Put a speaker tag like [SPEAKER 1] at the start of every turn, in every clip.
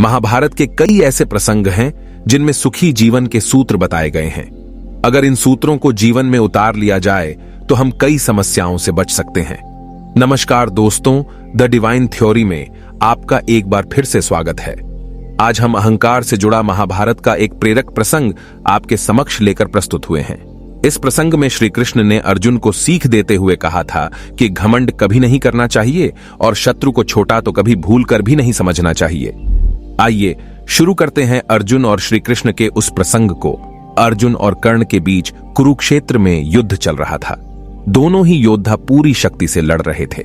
[SPEAKER 1] महाभारत के कई ऐसे प्रसंग हैं जिनमें सुखी जीवन के सूत्र बताए गए हैं। अगर इन सूत्रों को जीवन में उतार लिया जाए तो हम कई समस्याओं से बच सकते हैं। नमस्कार दोस्तों, द डिवाइन थ्योरी में आपका एक बार फिर से स्वागत है। आज हम अहंकार से जुड़ा महाभारत का एक प्रेरक प्रसंग आपके समक्ष लेकर प्रस्तुत हुए हैं। इस प्रसंग में श्री कृष्ण ने अर्जुन को सीख देते हुए कहा था कि घमंड कभी नहीं करना चाहिए और शत्रु को छोटा तो कभी भूल कर भी नहीं समझना चाहिए। आइए शुरू करते हैं अर्जुन और श्री कृष्ण के उस प्रसंग को। अर्जुन और कर्ण के बीच कुरुक्षेत्र में युद्ध चल रहा था। दोनों ही योद्धा पूरी शक्ति से लड़ रहे थे।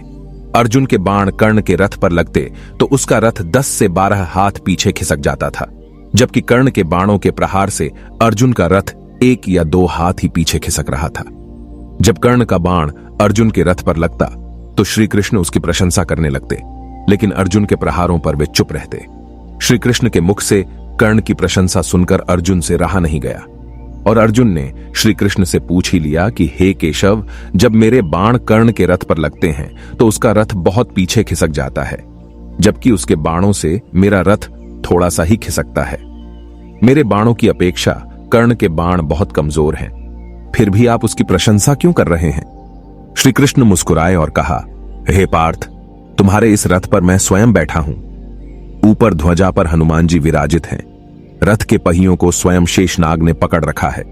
[SPEAKER 1] अर्जुन के बाण कर्ण के रथ पर लगते तो उसका रथ 10 से 12 हाथ पीछे खिसक जाता था, जबकि कर्ण के बाणों के प्रहार से अर्जुन का रथ 1 या 2 हाथ ही पीछे खिसक रहा था। जब कर्ण का बाण अर्जुन के रथ पर लगता तो श्री कृष्ण उसकी प्रशंसा करने लगते, लेकिन अर्जुन के प्रहारों पर वे चुप रहते। श्री कृष्ण के मुख से कर्ण की प्रशंसा सुनकर अर्जुन से रहा नहीं गया और अर्जुन ने श्री कृष्ण से पूछ ही लिया कि हे केशव, जब मेरे बाण कर्ण के रथ पर लगते हैं तो उसका रथ बहुत पीछे खिसक जाता है, जबकि उसके बाणों से मेरा रथ थोड़ा सा ही खिसकता है। मेरे बाणों की अपेक्षा कर्ण के बाण बहुत कमजोर हैं, फिर भी आप उसकी प्रशंसा क्यों कर रहे हैं? श्री कृष्ण मुस्कुराए और कहा, हे पार्थ, तुम्हारे इस रथ पर मैं स्वयं बैठा हूं। ऊपर ध्वजा पर हनुमान जी विराजित हैं। रथ के पहियों को स्वयं शेषनाग ने पकड़ रखा है।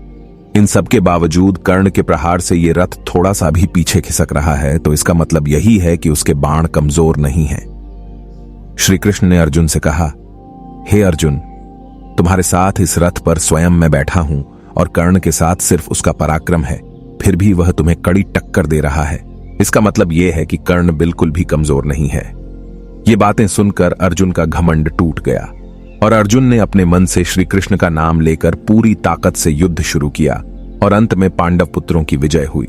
[SPEAKER 1] इन सब के बावजूद कर्ण के प्रहार से ये रथ थोड़ा सा भी पीछे खिसक रहा है, तो इसका मतलब यही है कि उसके बाण कमजोर नहीं हैं। श्री कृष्ण ने अर्जुन से कहा, हे अर्जुन, तुम्हारे साथ इस रथ पर स्वयं मैं बैठा हूं और कर्ण के साथ सिर्फ उसका पराक्रम है, फिर भी वह तुम्हें कड़ी टक्कर दे रहा है। इसका मतलब यह है कि कर्ण बिल्कुल भी कमजोर नहीं है। ये बातें सुनकर अर्जुन का घमंड टूट गया और अर्जुन ने अपने मन से श्री कृष्ण का नाम लेकर पूरी ताकत से युद्ध शुरू किया और अंत में पांडव पुत्रों की विजय हुई।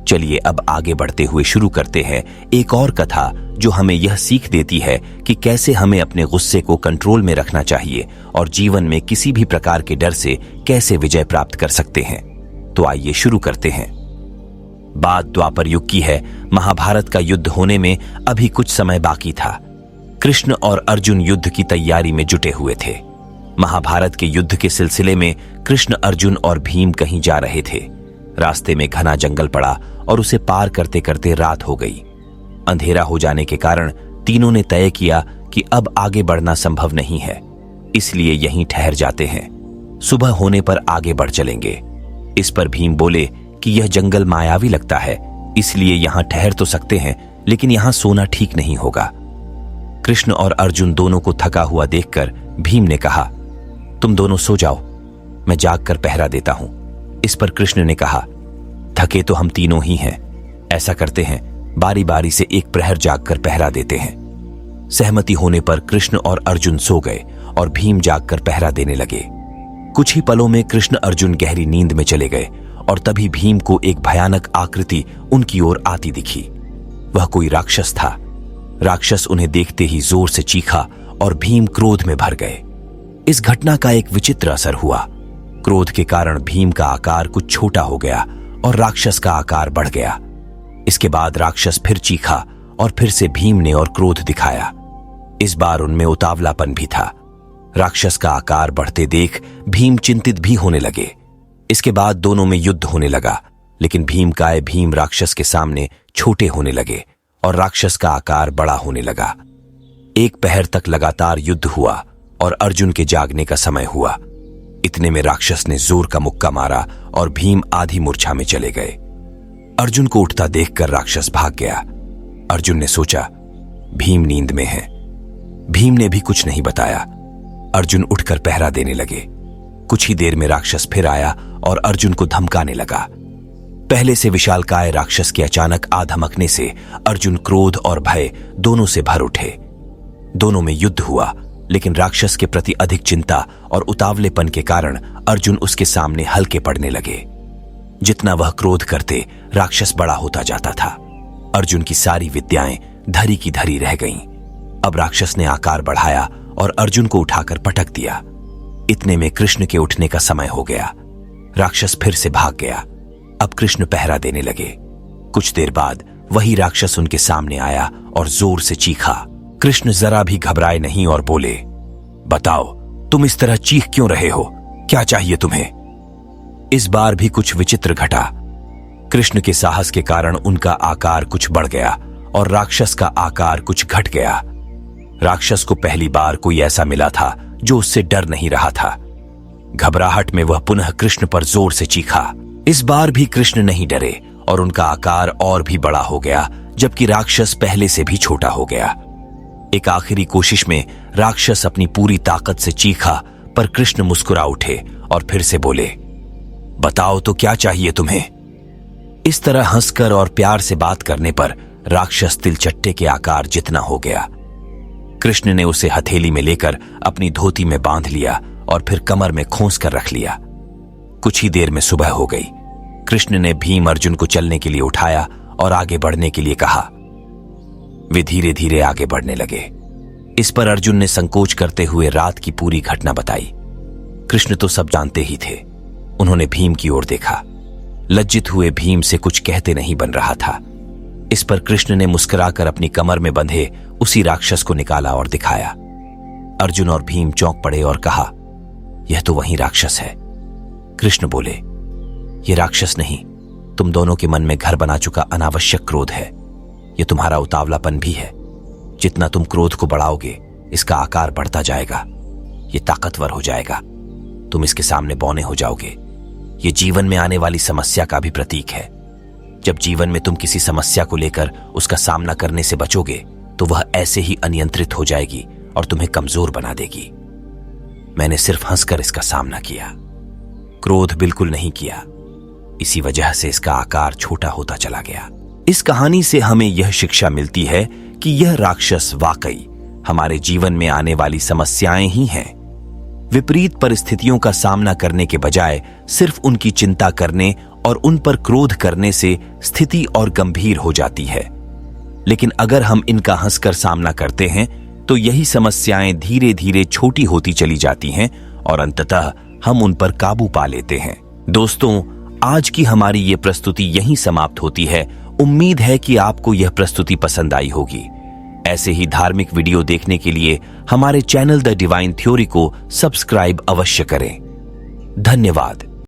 [SPEAKER 2] चलिए अब आगे बढ़ते हुए शुरू करते हैं एक और कथा जो हमें यह सीख देती है कि कैसे हमें अपने गुस्से को कंट्रोल में रखना चाहिए और जीवन में किसी भी प्रकार के डर से कैसे विजय प्राप्त कर सकते हैं। तो आइए शुरू करते हैं। बात द्वापर युग की है। महाभारत का युद्ध होने में अभी कुछ समय बाकी था। कृष्ण और अर्जुन युद्ध की तैयारी में जुटे हुए थे। महाभारत के युद्ध के सिलसिले में कृष्ण, अर्जुन और भीम कहीं जा रहे थे। रास्ते में घना जंगल पड़ा और उसे पार करते करते रात हो गई। अंधेरा हो जाने के कारण तीनों ने तय किया कि अब आगे बढ़ना संभव नहीं है, इसलिए यहीं ठहर जाते हैं। सुबह होने पर आगे बढ़ चलेंगे। इस पर भीम बोले कि यह जंगल मायावी लगता है, इसलिए यहां ठहर तो सकते हैं, लेकिन यहां सोना ठीक नहीं होगा। कृष्ण और अर्जुन दोनों को थका हुआ देखकर भीम ने कहा, तुम दोनों सो जाओ, मैं जागकर पहरा देता हूं। इस पर कृष्ण ने कहा, थके तो हम तीनों ही हैं, ऐसा करते हैं बारी बारी से एक प्रहर जागकर पहरा देते हैं। सहमति होने पर कृष्ण और अर्जुन सो गए और भीम जागकर पहरा देने लगे। कुछ ही पलों में कृष्ण अर्जुन गहरी नींद में चले गए और तभी भीम को एक भयानक आकृति उनकी ओर आती दिखी। वह कोई राक्षस था। राक्षस उन्हें देखते ही जोर से चीखा और भीम क्रोध में भर गए। इस घटना का एक विचित्र असर हुआ। क्रोध के कारण भीम का आकार कुछ छोटा हो गया और राक्षस का आकार बढ़ गया। इसके बाद राक्षस फिर चीखा और फिर से भीम ने और क्रोध दिखाया। इस बार उनमें उतावलापन भी था। राक्षस का आकार बढ़ते देख भीम चिंतित भी होने लगे। इसके बाद दोनों में युद्ध होने लगा, लेकिन भीमकाय भीम राक्षस के सामने छोटे होने लगे और राक्षस का आकार बड़ा होने लगा। एक पहर तक लगातार युद्ध हुआ और अर्जुन के जागने का समय हुआ। इतने में राक्षस ने जोर का मुक्का मारा और भीम आधी मूर्छा में चले गए। अर्जुन को उठता देखकर राक्षस भाग गया। अर्जुन ने सोचा, भीम नींद में है। भीम ने भी कुछ नहीं बताया। अर्जुन उठकर पहरा देने लगे। कुछ ही देर में राक्षस फिर आया और अर्जुन को धमकाने लगा। पहले से विशालकाय राक्षस के अचानक आ धमकने से अर्जुन क्रोध और भय दोनों से भर उठे। दोनों में युद्ध हुआ, लेकिन राक्षस के प्रति अधिक चिंता और उतावलेपन के कारण अर्जुन उसके सामने हल्के पड़ने लगे। जितना वह क्रोध करते, राक्षस बड़ा होता जाता था। अर्जुन की सारी विद्याएं धरी की धरी रह गईं। अब राक्षस ने आकार बढ़ाया और अर्जुन को उठाकर पटक दिया। इतने में कृष्ण के उठने का समय हो गया। राक्षस फिर से भाग गया। अब कृष्ण पहरा देने लगे। कुछ देर बाद वही राक्षस उनके सामने आया और जोर से चीखा। कृष्ण जरा भी घबराए नहीं और बोले, बताओ तुम इस तरह चीख क्यों रहे हो, क्या चाहिए तुम्हें? इस बार भी कुछ विचित्र घटा। कृष्ण के साहस के कारण उनका आकार कुछ बढ़ गया और राक्षस का आकार कुछ घट गया। राक्षस को पहली बार कोई ऐसा मिला था जो उससे डर नहीं रहा था। घबराहट में वह पुनः कृष्ण पर जोर से चीखा। इस बार भी कृष्ण नहीं डरे और उनका आकार और भी बड़ा हो गया, जबकि राक्षस पहले से भी छोटा हो गया। एक आखिरी कोशिश में राक्षस अपनी पूरी ताकत से चीखा, पर कृष्ण मुस्कुरा उठे और फिर से बोले, बताओ तो क्या चाहिए तुम्हें? इस तरह हंसकर और प्यार से बात करने पर राक्षस तिलचट्टे के आकार जितना हो गया। कृष्ण ने उसे हथेली में लेकर अपनी धोती में बांध लिया और फिर कमर में खोस कर रख लिया। कुछ ही देर में सुबह हो गई। कृष्ण ने भीम अर्जुन को चलने के लिए उठाया और आगे बढ़ने के लिए कहा। वे धीरे धीरे आगे बढ़ने लगे। इस पर अर्जुन ने संकोच करते हुए रात की पूरी घटना बताई। कृष्ण तो सब जानते ही थे। उन्होंने भीम की ओर देखा। लज्जित हुए भीम से कुछ कहते नहीं बन रहा था। इस पर कृष्ण ने मुस्कुराकर अपनी कमर में बंधे उसी राक्षस को निकाला और दिखाया। अर्जुन और भीम चौंक पड़े और कहा, यह तो वही राक्षस है। कृष्ण बोले, यह राक्षस नहीं, तुम दोनों के मन में घर बना चुका अनावश्यक क्रोध है। यह तुम्हारा उतावलापन भी है। जितना तुम क्रोध को बढ़ाओगे, इसका आकार बढ़ता जाएगा। यह ताकतवर हो जाएगा। तुम इसके सामने बौने हो जाओगे। यह जीवन में आने वाली समस्या का भी प्रतीक है। जब जीवन में तुम किसी समस्या को लेकर उसका सामना करने से बचोगे, तो वह ऐसे ही अनियंत्रित हो जाएगी और तुम्हें कमजोर बना देगी। मैंने सिर्फ हंसकर इसका सामना किया, क्रोध बिल्कुल नहीं किया। इसी वजह से इसका आकार छोटा होता चला गया। इस कहानी से हमें यह शिक्षा मिलती है कि यह राक्षस वाकई हमारे जीवन में आने वाली समस्याएं ही हैं। विपरीत परिस्थितियों का सामना करने के बजाय सिर्फ उनकी चिंता करने और उन पर क्रोध करने से स्थिति और गंभीर हो जाती है। लेकिन अगर हम इनका हंसकर सामना करते हैं, तो यही समस्याएं धीरे धीरे छोटी होती चली जाती हैं और अंततः हम उन पर काबू पा लेते हैं। दोस्तों, आज की हमारी ये प्रस्तुति यहीं समाप्त होती है। उम्मीद है कि आपको यह प्रस्तुति पसंद आई होगी। ऐसे ही धार्मिक वीडियो देखने के लिए हमारे चैनल द डिवाइन थ्योरी को सब्सक्राइब अवश्य करें। धन्यवाद।